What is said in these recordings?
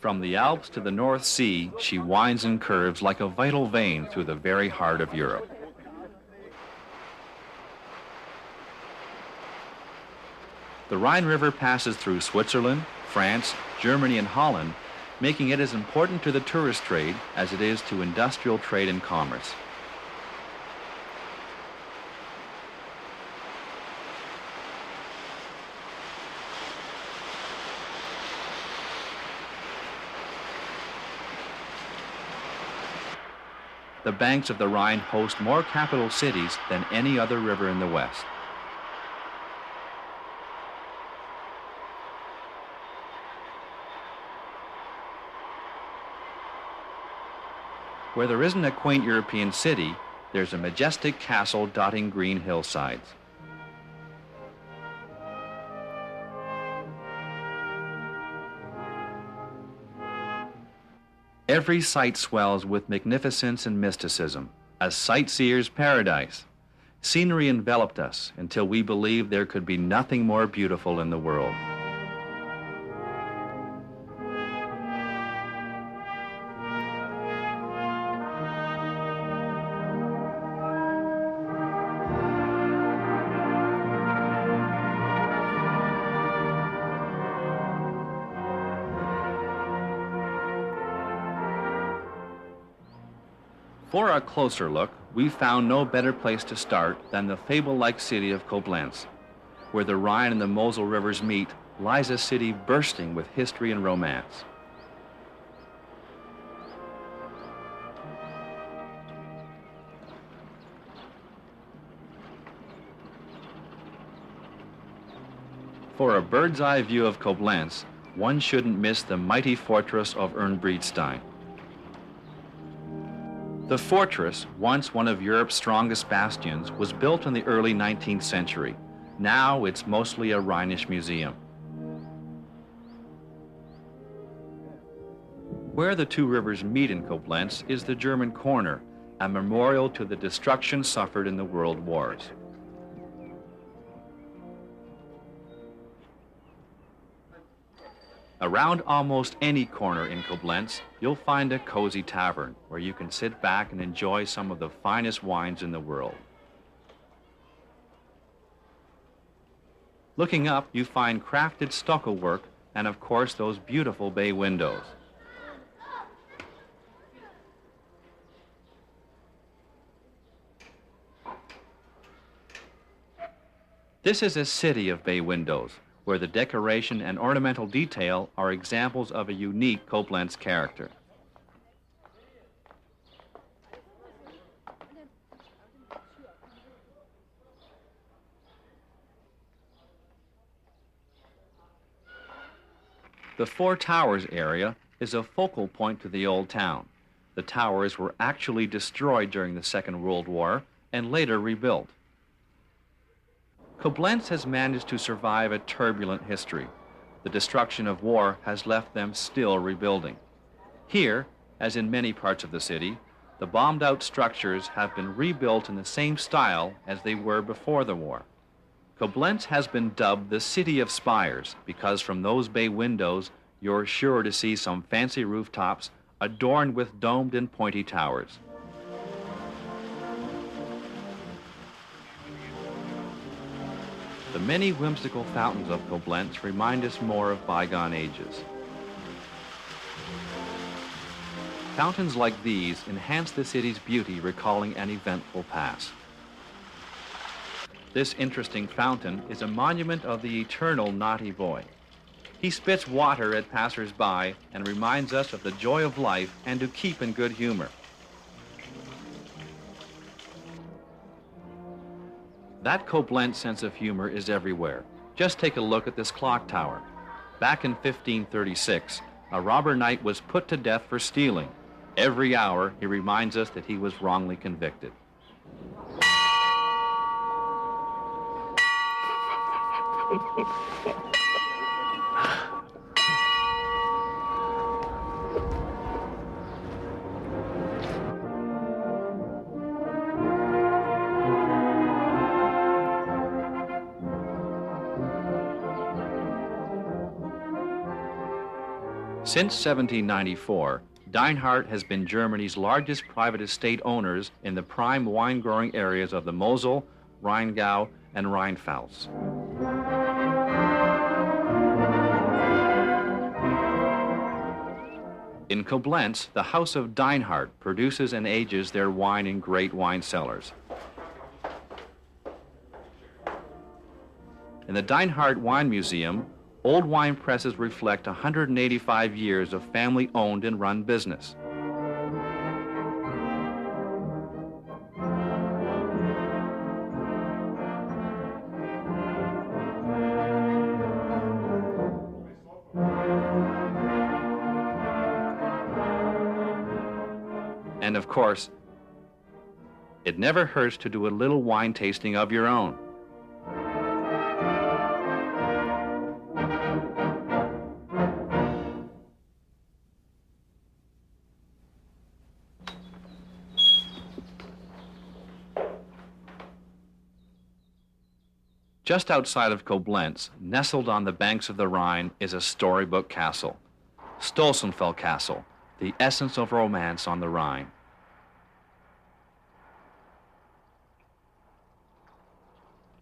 From the Alps to the North Sea, she winds and curves like a vital vein through the very heart of Europe. The Rhine River passes through Switzerland, France, Germany, and Holland, making it as important to the tourist trade as it is to industrial trade and commerce. The banks of the Rhine host more capital cities than any other river in the West. Where there isn't a quaint European city, there's a majestic castle dotting green hillsides. Every sight swells with magnificence and mysticism, a sightseer's paradise. Scenery enveloped us until we believed there could be nothing more beautiful in the world. For a closer look, we found no better place to start than the fable-like city of Koblenz. Where the Rhine and the Mosel rivers meet, lies a city bursting with history and romance. For a bird's-eye view of Koblenz, one shouldn't miss the mighty fortress of Ernbrietstein. The fortress, once one of Europe's strongest bastions, was built in the early 19th century. Now it's mostly a Rhinish museum. Where the two rivers meet in Koblenz is the German corner, a memorial to the destruction suffered in the world wars. Around almost any corner in Koblenz, you'll find a cozy tavern where you can sit back and enjoy some of the finest wines in the world. Looking up, you find crafted stucco work and, of course, those beautiful bay windows. This is a city of bay windows, where the decoration and ornamental detail are examples of a unique Koblenz character. The Four Towers area is a focal point to the old town. The towers were actually destroyed during the Second World War and later rebuilt. Koblenz has managed to survive a turbulent history. The destruction of war has left them still rebuilding. Here, as in many parts of the city, the bombed-out structures have been rebuilt in the same style as they were before the war. Koblenz has been dubbed the City of Spires because from those bay windows, you're sure to see some fancy rooftops adorned with domed and pointy towers. The many whimsical fountains of Koblenz remind us more of bygone ages. Fountains like these enhance the city's beauty, recalling an eventful past. This interesting fountain is a monument of the eternal naughty boy. He spits water at passers-by and reminds us of the joy of life and to keep in good humor. That Koblenz sense of humor is everywhere. Just take a look at this clock tower. Back in 1536, a robber knight was put to death for stealing. Every hour, he reminds us that he was wrongly convicted. Since 1794, Deinhardt has been Germany's largest private estate owners in the prime wine-growing areas of the Mosel, Rheingau, and Rheinpfalz. In Koblenz, the House of Deinhardt produces and ages their wine in great wine cellars. In the Deinhardt Wine Museum, old wine presses reflect 185 years of family-owned and run business. And of course, it never hurts to do a little wine tasting of your own. Just outside of Koblenz, nestled on the banks of the Rhine, is a storybook castle, Stalsonfell Castle, the essence of romance on the Rhine.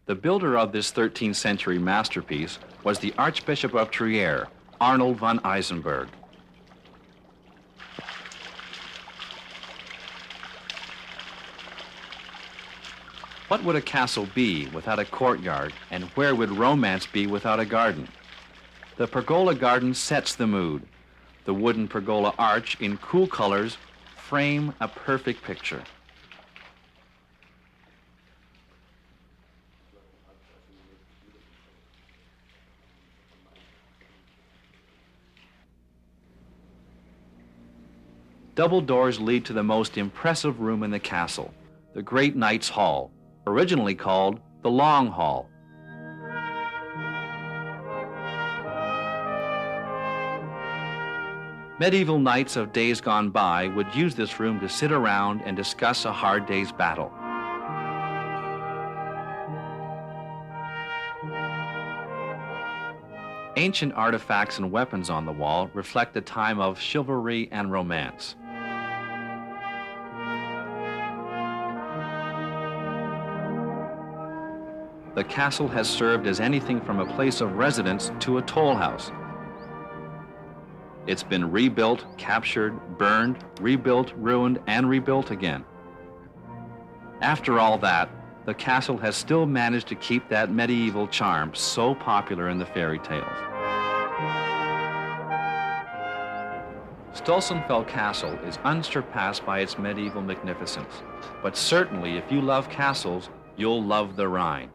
The builder of this 13th century masterpiece was the Archbishop of Trier, Arnold von Eisenberg. What would a castle be without a courtyard, and where would romance be without a garden? The pergola garden sets the mood. The wooden pergola arch in cool colors frame a perfect picture. Double doors lead to the most impressive room in the castle, the Great Knight's Hall, originally called the Long Hall. Medieval knights of days gone by would use this room to sit around and discuss a hard day's battle. Ancient artifacts and weapons on the wall reflect a time of chivalry and romance. The castle has served as anything from a place of residence to a toll house. It's been rebuilt, captured, burned, rebuilt, ruined, and rebuilt again. After all that, the castle has still managed to keep that medieval charm so popular in the fairy tales. Stalsonfell Castle is unsurpassed by its medieval magnificence, but certainly if you love castles, you'll love the Rhine.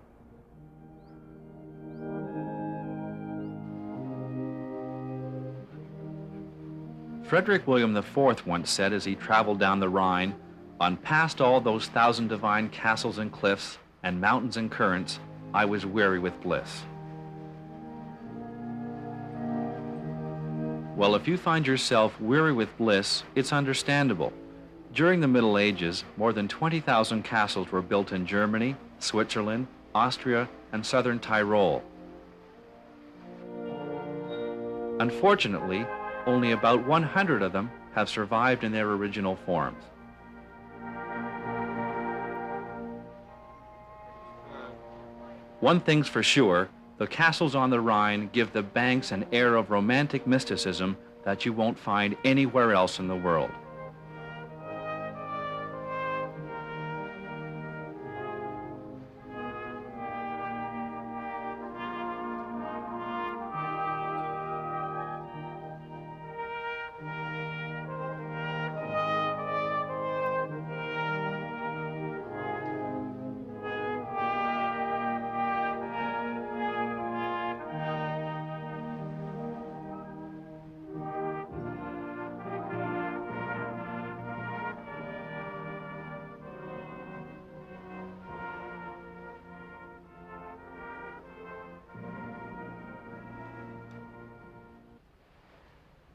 Frederick William IV once said as he traveled down the Rhine, "On past all those thousand divine castles and cliffs, and mountains and currents, I was weary with bliss." Well, if you find yourself weary with bliss, it's understandable. During the Middle Ages, more than 20,000 castles were built in Germany, Switzerland, Austria, and southern Tyrol. Unfortunately, only about 100 of them have survived in their original forms. One thing's for sure, the castles on the Rhine give the banks an air of romantic mysticism that you won't find anywhere else in the world.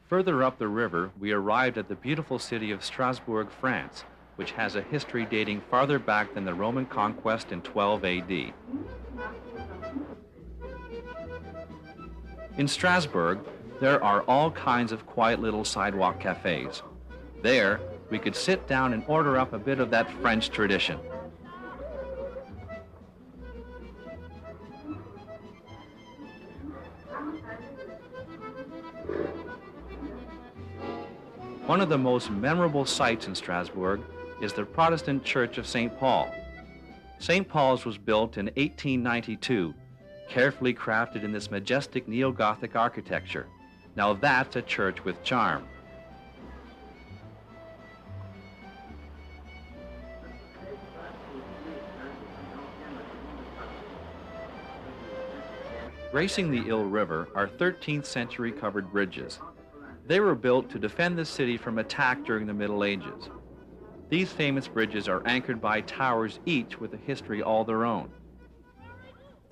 Further up the river, we arrived at the beautiful city of Strasbourg, France, which has a history dating farther back than the Roman conquest in 12 AD. In Strasbourg, there are all kinds of quiet little sidewalk cafes. There, we could sit down and order up a bit of that French tradition. One of the most memorable sights in Strasbourg is the Protestant Church of St. Paul. St. Paul's was built in 1892, carefully crafted in this majestic neo-Gothic architecture. Now that's a church with charm. Gracing the Ill River are 13th century covered bridges. They were built to defend the city from attack during the Middle Ages. These famous bridges are anchored by towers, each with a history all their own.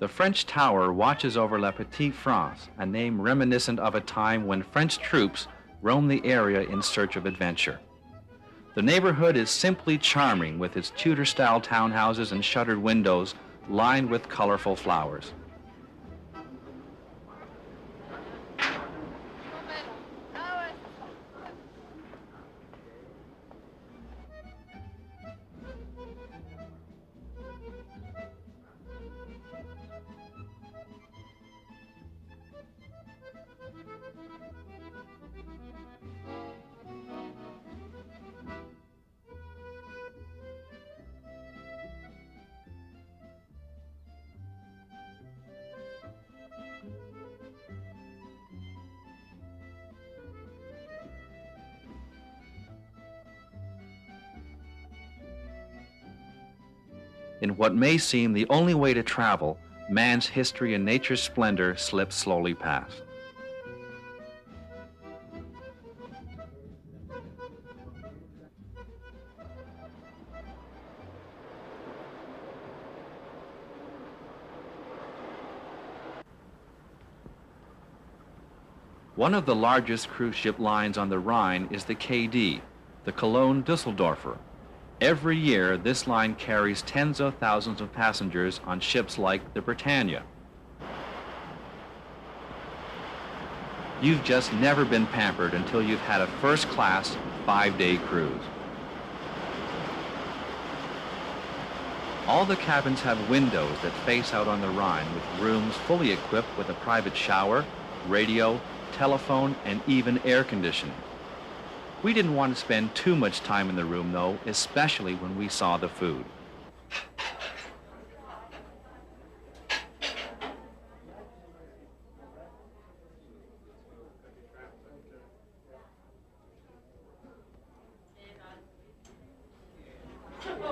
The French Tower watches over La Petite France, a name reminiscent of a time when French troops roamed the area in search of adventure. The neighborhood is simply charming with its Tudor-style townhouses and shuttered windows lined with colorful flowers. In what may seem the only way to travel, man's history and nature's splendor slips slowly past. One of the largest cruise ship lines on the Rhine is the KD, the Cologne Düsseldorfer. Every year, this line carries tens of thousands of passengers on ships like the Britannia. You've just never been pampered until you've had a first-class 5-day cruise. All the cabins have windows that face out on the Rhine with rooms fully equipped with a private shower, radio, telephone, and even air conditioning. We didn't want to spend too much time in the room, though, especially when we saw the food.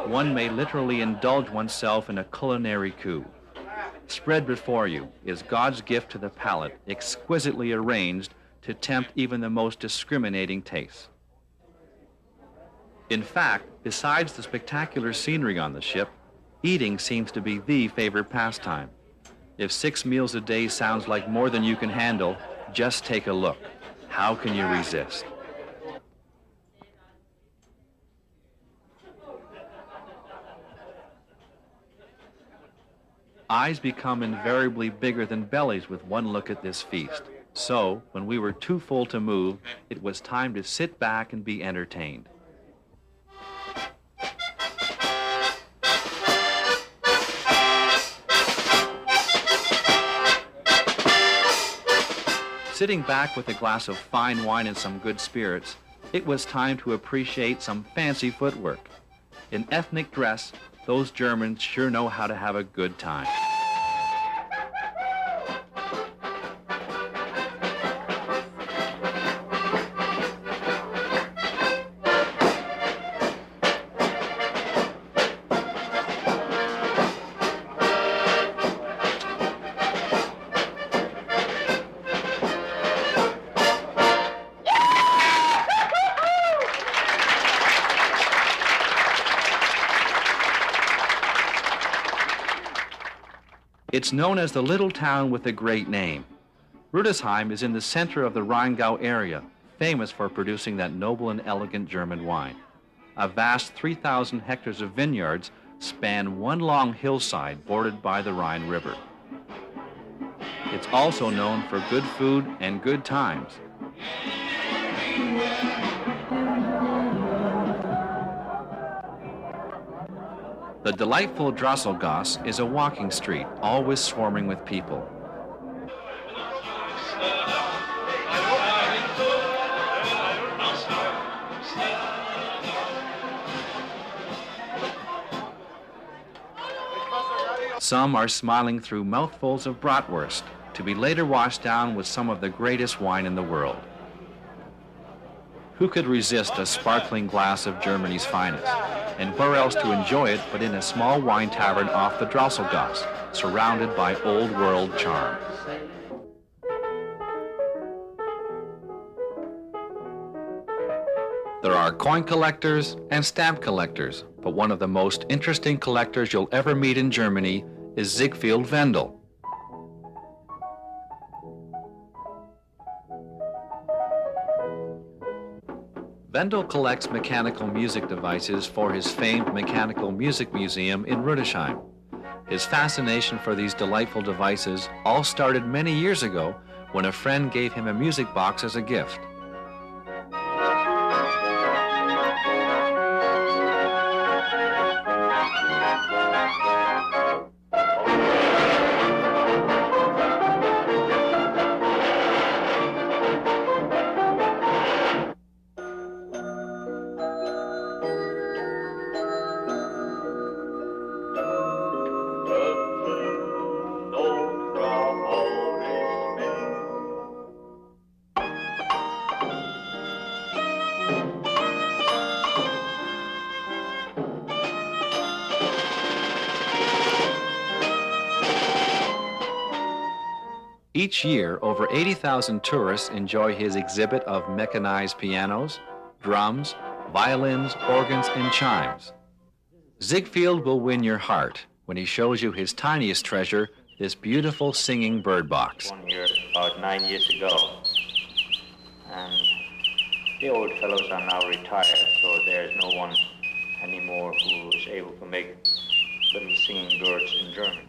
One may literally indulge oneself in a culinary coup. Spread before you is God's gift to the palate, exquisitely arranged to tempt even the most discriminating tastes. In fact, besides the spectacular scenery on the ship, eating seems to be the favorite pastime. If 6 meals a day sounds like more than you can handle, just take a look. How can you resist? Eyes become invariably bigger than bellies with one look at this feast. So, when we were too full to move, it was time to sit back and be entertained. Sitting back with a glass of fine wine and some good spirits, it was time to appreciate some fancy footwork. In ethnic dress, those Germans sure know how to have a good time. It's known as the little town with a great name. Rudesheim is in the center of the Rheingau area, famous for producing that noble and elegant German wine. A vast 3,000 hectares of vineyards span one long hillside bordered by the Rhine River. It's also known for good food and good times. The delightful Drosselgasse is a walking street, always swarming with people. Some are smiling through mouthfuls of bratwurst, to be later washed down with some of the greatest wine in the world. Who could resist a sparkling glass of Germany's finest? And where else to enjoy it but in a small wine tavern off the Drosselgasse, surrounded by old-world charm. There are coin collectors and stamp collectors, but one of the most interesting collectors you'll ever meet in Germany is Ziegfeld Wendel. Wendel collects mechanical music devices for his famed Mechanical Music Museum in Rüdesheim. His fascination for these delightful devices all started many years ago when a friend gave him a music box as a gift. Each year, over 80,000 tourists enjoy his exhibit of mechanized pianos, drums, violins, organs, and chimes. Ziegfeld will win your heart when he shows you his tiniest treasure, this beautiful singing bird box. One year, about 9 years ago, and the old fellows are now retired, so there's no one anymore who is able to make little singing birds in Germany.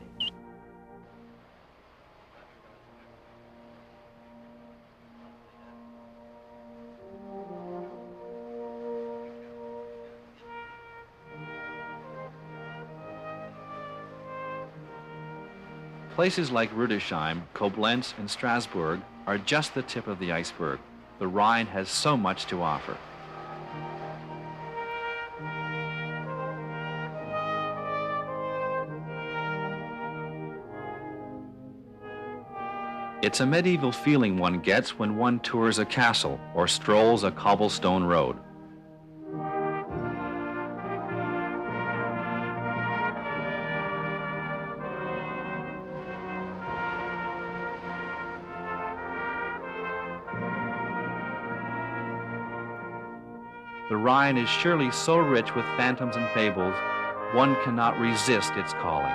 Places like Rüdesheim, Koblenz, and Strasbourg are just the tip of the iceberg. The Rhine has so much to offer. It's a medieval feeling one gets when one tours a castle or strolls a cobblestone road. The Rhine is surely so rich with phantoms and fables, one cannot resist its calling.